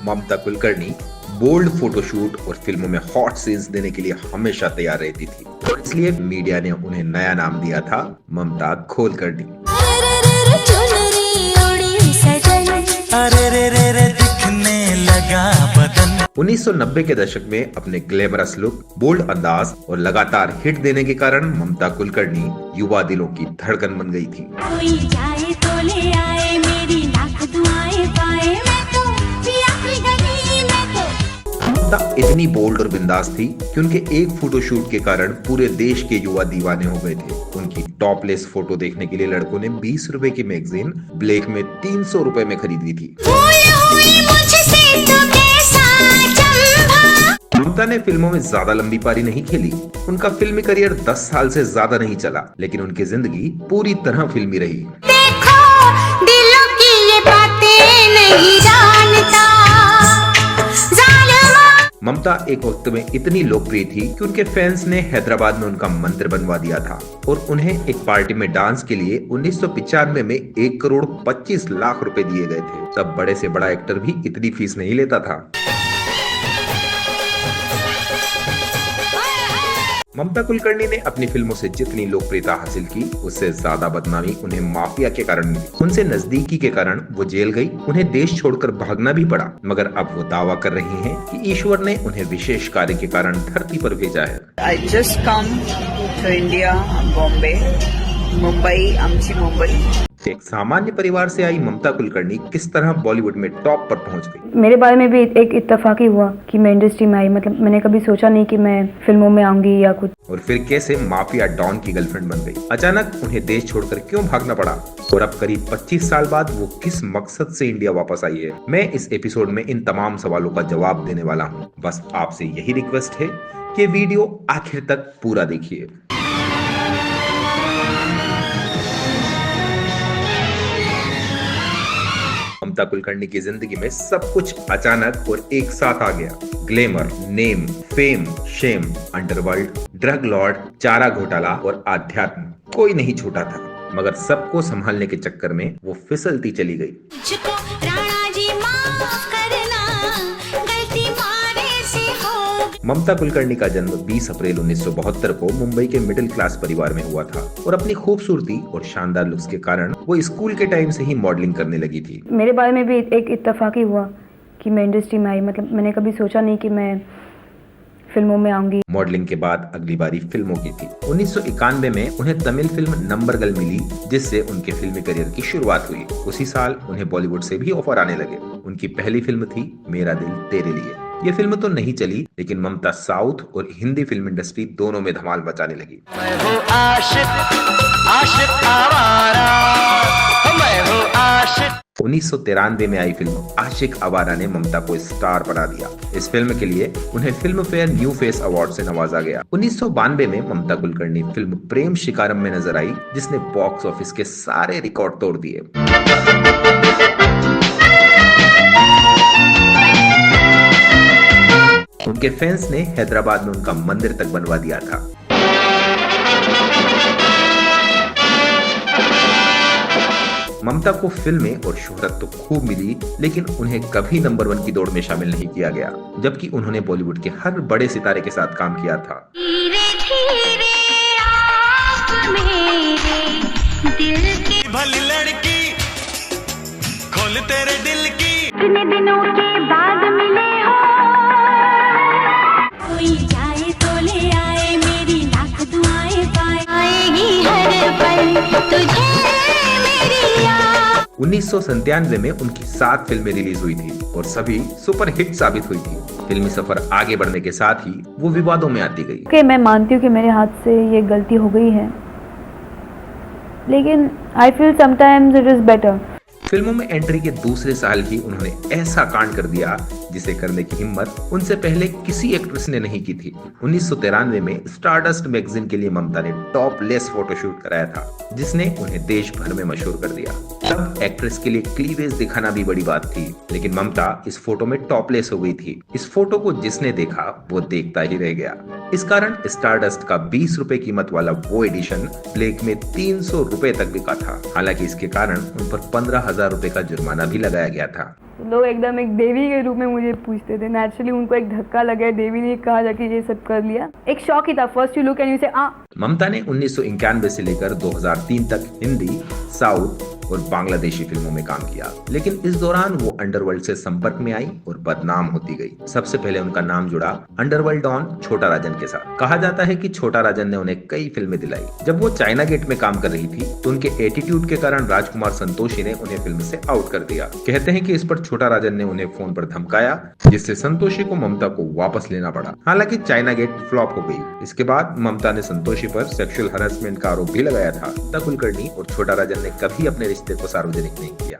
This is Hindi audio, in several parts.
ममता कुलकर्णी बोल्ड फोटोशूट और फिल्मों में हॉट सीन्स देने के लिए हमेशा तैयार रहती थी और इसलिए मीडिया ने उन्हें नया नाम दिया था ममता खोलकर्णी। अरे रे रे रे दिखने लगा बदन। 1990 के दशक में अपने ग्लैमरस लुक, बोल्ड अंदाज और लगातार हिट देने के कारण ममता कुलकर्णी युवा दिलों की धड़कन बन गई थी। कोई जाए तो ले आए, मेरी लाख दुआएं पाए, मैं तो पिया की गली में तो। ममता इतनी बोल्ड और बिंदास थी कि उनके एक फोटोशूट के कारण पूरे देश के युवा दीवाने हो गए थे। उनकी टॉपलेस फोटो देखने के लिए लड़कों ने 20 रुपए की मैगजीन ब्लैक में 300 रुपए में खरीदी थी। ममता ने फिल्मों में ज्यादा लंबी पारी नहीं खेली। उनका फिल्मी करियर 10 साल से ज्यादा नहीं चला, लेकिन उनकी जिंदगी पूरी तरह फिल्मी रही। देखो दिलों की ये बातें नहीं जानता जालिमा। ममता एक वक्त में इतनी लोकप्रिय थी कि उनके फैंस ने हैदराबाद में उनका मंदिर बनवा दिया था और उन्हें एक पार्टी में डांस के लिए 1995 में 1 करोड़ 25 लाख रुपए दिए गए थे। तब बड़े से बड़ा एक्टर भी इतनी फीस नहीं लेता था। ममता कुलकर्णी ने अपनी फिल्मों से जितनी लोकप्रियता हासिल की, उससे ज्यादा बदनामी उन्हें माफिया के कारण मिली। उनसे नजदीकी के कारण वो जेल गई, उन्हें देश छोड़कर भागना भी पड़ा। मगर अब वो दावा कर रही हैं कि ईश्वर ने उन्हें विशेष कार्य के कारण धरती पर भेजा है। I just come to India, Bombay, Mumbai, आमची मुंबई। एक सामान्य परिवार से आई ममता कुलकर्णी किस तरह बॉलीवुड में टॉप पर पहुंच गई। मेरे बारे में भी एक इत्तेफाक हुआ कि मैं इंडस्ट्री में आई। मतलब मैंने कभी सोचा नहीं कि मैं फिल्मों में आऊंगी या कुछ। और फिर कैसे माफिया डॉन की गर्लफ्रेंड बन गई। अचानक उन्हें देश छोड़कर क्यों भागना पड़ा और अब करीब 25 साल बाद वो किस मकसद से इंडिया वापस आई है। मैं इस एपिसोड में इन तमाम सवालों का जवाब देने वाला हूँ। बस आपसे यही रिक्वेस्ट है कि वीडियो आखिर तक पूरा देखिए। ममता कुलकर्णी की जिंदगी में सब कुछ अचानक और एक साथ आ गया। Glamour, name, fame, shame, underworld, drug lord, चारा घोटाला और आध्यात्म, कोई नहीं छूटा था। मगर सबको संभालने के चक्कर में वो फिसलती चली गई। ममता कुलकर्णी का जन्म 20 अप्रैल 1972 को मुंबई के मिडिल क्लास परिवार में हुआ था और अपनी खूबसूरती और शानदार लुक्स के कारण वो स्कूल के टाइम से ही मॉडलिंग करने लगी थी। मेरे बारे में भी एक इत्तेफाक हुआ कि मैं इंडस्ट्री में आई। मतलब मैंने कभी सोचा नहीं कि मैं फिल्मों में आऊंगी। मॉडलिंग के बाद अगली बारी फिल्मों की थी। 1991 में उन्हें तमिल फिल्म नंबर गर्ल मिली, जिससे उनके फिल्मी करियर की शुरुआत हुई। उसी साल उन्हें बॉलीवुड से भी ऑफर आने लगे। उनकी पहली फिल्म थी मेरा दिल तेरे लिए। ये फिल्म तो नहीं चली, लेकिन ममता साउथ और हिंदी फिल्म इंडस्ट्री दोनों में धमाल मचाने लगी। मैं हूँ आशिक, आशिक आवारा, मैं हूँ आशिक। 1993 में आई फिल्म आशिक आवारा ने ममता को स्टार बना दिया। इस फिल्म के लिए उन्हें film fair new face award से नवाजा गया। 1992 में ममता कुलकर्णी फिल्म प्रेम शिकारम में नजर आई, जिसने बॉक्स ऑफिस के सारे रिकॉर्ड तोड़ दिए। उनके फैंस ने हैदराबाद में उनका मंदिर तक बनवा दिया था। ममता को फिल्में और शोहरत तो खूब मिली, लेकिन उन्हें कभी नंबर 1 की दौड़ में शामिल नहीं किया गया, जबकि उन्होंने बॉलीवुड के हर बड़े सितारे के साथ काम किया था। भली लड़की खोल तेरे दिल की, कितने दिनों के बाद मिले हो, कोई जाए तो ले आए, मेरी लाख दुआएं पाए, आएगी हर पल तुझे मेरी याद। 1997 में उनकी 7 फिल्में रिलीज हुई थी और सभी सुपर हिट साबित हुई थी। फिल्मी सफर आगे बढ़ने के साथ ही वो विवादों में आती गई। मैं मानती हूँ कि मेरे हाथ से ये गलती हो गई है, लेकिन I feel sometimes it is better. फिल्मों में एंट्री के दूसरे साल ही उन्होंने ऐसा कांड कर दिया जिसे करने की हिम्मत उनसे पहले किसी एक्ट्रेस ने नहीं की थी। 1993 में स्टारडस्ट मैगजीन के लिए ममता ने टॉपलेस फोटोशूट कराया था, जिसने उन्हें देश भर में मशहूर कर दिया। तब एक्ट्रेस के लिए क्लीवेज दिखाना भी बड़ी बात थी, लेकिन ममता इस फोटो में टॉपलेस हो गई थी। इस फोटो को जिसने देखा वो देखता ही रह गया। इस कारण स्टारडस्ट का 20 रुपए कीमत वाला वो एडिशन ब्लैक में 300 रुपए तक बिका था। हालांकि इसके कारण उन पर 15,000 रुपए का जुर्माना भी लगाया गया था। तो लोग एकदम एक देवी के रूप में मुझे पूछते थे। नेचुरली उनको एक धक्का लगा, देवी ने कहा जाके ये सब कर लिया। एक शौक ही था, first you look and you से ममता ने 1991 से लेकर 2003 तक हिंदी, साउथ और बांग्लादेशी फिल्मों में काम किया, लेकिन इस दौरान वो अंडरवर्ल्ड से संपर्क में आई और बदनाम होती गई। सबसे पहले उनका नाम जुड़ा अंडरवर्ल्ड डॉन छोटा राजन के साथ। कहा जाता है कि छोटा राजन ने उन्हें कई फिल्में दिलाई। जब वो चाइना गेट में काम कर रही थी तो उनके एटीट्यूड के कारण राजकुमार संतोषी ने उन्हें फिल्म से आउट कर दिया। कहते हैं कि इस पर छोटा राजन ने उन्हें फोन पर धमकाया, जिससे संतोषी को ममता को वापस लेना पड़ा। हालांकि चाइना गेट फ्लॉप हो गई। इसके बाद ममता ने संतोषी पर सेक्सुअल हरासमेंट का आरोप भी लगाया था। ममता कुलकर्णी और छोटा राजन ने कभी अपने रिश्ते को सार्वजनिक नहीं किया।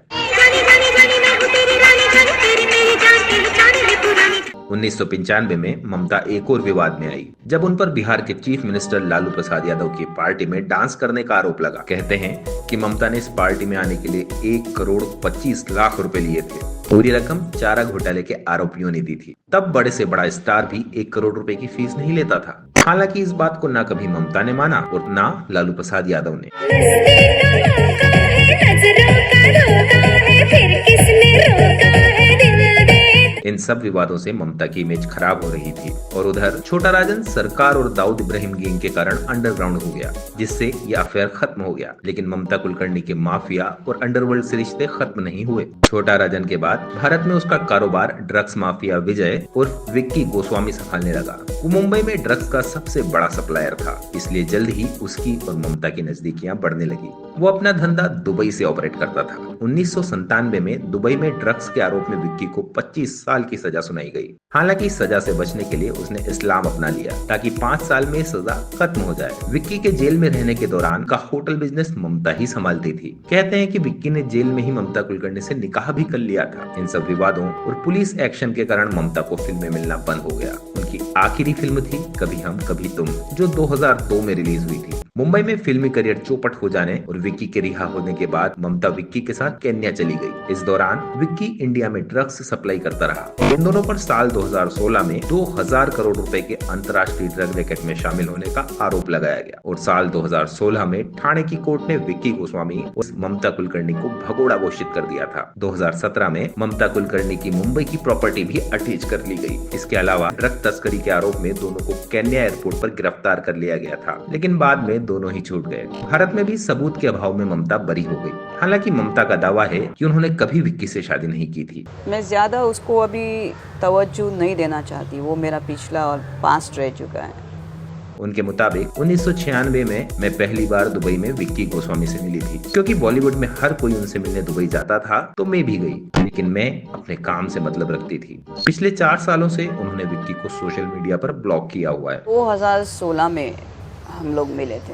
1995 में ममता एक और विवाद में आई, जब उन पर बिहार के चीफ मिनिस्टर लालू प्रसाद यादव की पार्टी में डांस करने का आरोप लगा। कहते हैं कि ममता ने इस पार्टी में आने के लिए 1,25,00,000 रुपए लिए थे। पूरी रकम चारा घोटाले के आरोपियों ने दी थी। तब बड़े से बड़ा स्टार भी 1 करोड़ रुपए की फीस नहीं लेता था। हालांकि इस बात को ना कभी ममता ने माना और ना लालू प्रसाद यादव ने। इन सब विवादों से ममता की इमेज खराब हो रही थी और उधर छोटा राजन सरकार और दाऊद इब्राहिम गैंग के कारण अंडरग्राउंड हो गया, जिससे ये अफेयर खत्म हो गया। लेकिन ममता कुलकर्णी के माफिया और अंडरवर्ल्ड से रिश्ते खत्म नहीं हुए। छोटा राजन के बाद भारत में उसका कारोबार ड्रग्स माफिया विजय और विक्की गोस्वामी संभालने लगा। वो मुंबई में ड्रग्स का सबसे बड़ा सप्लायर था, इसलिए जल्द ही उसकी और ममता की नजदीकियां बढ़ने लगी। वो अपना धंधा दुबई से ऑपरेट करता था। 1997 में दुबई में ड्रग्स के आरोप में विक्की को 25 साल की सजा सुनाई गई। हालांकि सजा से बचने के लिए उसने इस्लाम अपना लिया ताकि 5 साल में सजा खत्म हो जाए। विक्की के जेल में रहने के दौरान का होटल बिजनेस ममता ही संभालती थी। कहते हैं कि विक्की ने जेल में ही ममता कुलकर्णी से निकाह भी कर लिया था। इन सब विवादों और पुलिस एक्शन के कारण ममता को फिल्म में मिलना बंद हो गया। उनकी आखिरी फिल्म थी कभी हम कभी तुम, जो 2002 में रिलीज हुई थी। मुंबई में फिल्मी करियर चौपट हो जाने और विक्की के रिहा होने के बाद ममता विक्की के साथ केन्या चली गई। इस दौरान विक्की इंडिया में ड्रग्स सप्लाई करता रहा। इन दोनों पर साल 2016 में 2000 करोड़ रुपए के अंतर्राष्ट्रीय ड्रग रैकेट में शामिल होने का आरोप लगाया गया और साल 2016 में ठाणे की कोर्ट ने विक्की गोस्वामी और ममता कुलकर्णी को भगोड़ा घोषित कर दिया था। 2017 में ममता कुलकर्णी की मुंबई की प्रॉपर्टी भी अटैच कर ली गई। इसके अलावा ड्रग तस्करी के आरोप में दोनों को केन्या एयरपोर्ट पर गिरफ्तार कर लिया गया था, लेकिन बाद में दोनों ही छूट गए। भारत में भी सबूत के अभाव में ममता बरी हो गई। हालांकि ममता का दावा है कि उन्होंने कभी विक्की से शादी नहीं की थी। मैं ज़्यादा उसको अभी तवज्जो नहीं देना चाहती, वो मेरा पिछला और पास्ट रह चुका है। उनके मुताबिक 1996 में मैं पहली बार दुबई में विक्की गोस्वामी से मिली थी। क्योंकि बॉलीवुड में हर कोई उनसे मिलने दुबई जाता था तो मैं भी गई, लेकिन मैं अपने काम से मतलब रखती थी। पिछले 4 सालों से उन्होंने विक्की को सोशल मीडिया पर ब्लॉक किया हुआ है। 2016 में हम लोग मिले थे।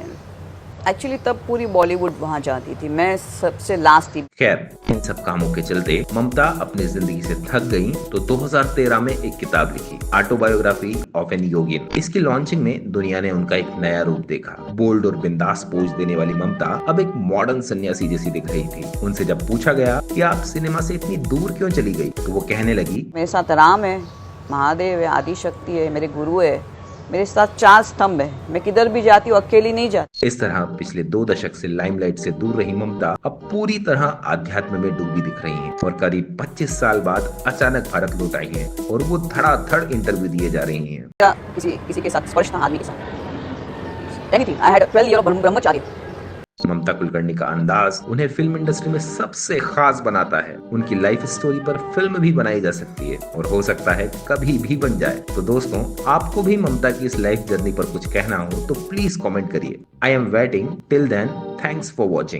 एक्चुअली तब पूरी बॉलीवुड वहाँ जाती थी, मैं सबसे लास्ट थी। खैर, इन सब कामों के चलते ममता अपनी जिंदगी से थक गईं तो 2013 में एक किताब लिखी, ऑटोबायोग्राफी ऑफ एन योगिन। इसकी लॉन्चिंग में दुनिया ने उनका एक नया रूप देखा। बोल्ड और बिंदास पोज देने वाली ममता अब एक मॉडर्न सन्यासी जैसी दिख रही थी। उनसे जब पूछा गया कि आप सिनेमा से इतनी दूर क्यों चली गई, तो वो कहने लगी, मेरे साथ राम है, महादेव है, आदि शक्ति है, मेरे गुरु है, मेरे साथ 4 स्तंभ है, मैं किधर भी जाती हूँ अकेली नहीं जाती। इस तरह पिछले 2 दशक से लाइमलाइट से दूर रही ममता अब पूरी तरह आध्यात्म में डूबी दिख रही हैं और करीब 25 साल बाद अचानक भारत लौट आई हैं और वो धड़ाधड़ इंटरव्यू दिए जा रही हैं। क्या किसी के साथ स्पर्श था, आदमी के साथ anything. I had 12 year of brahmacharya. Mamta Kulkarni का अंदाज उन्हें फिल्म इंडस्ट्री में सबसे खास बनाता है। उनकी लाइफ स्टोरी पर फिल्म भी बनाई जा सकती है और हो सकता है कभी भी बन जाए। तो दोस्तों, आपको भी ममता की इस लाइफ जर्नी पर कुछ कहना हो तो प्लीज कमेंट करिए। I am waiting till then. Thanks for watching.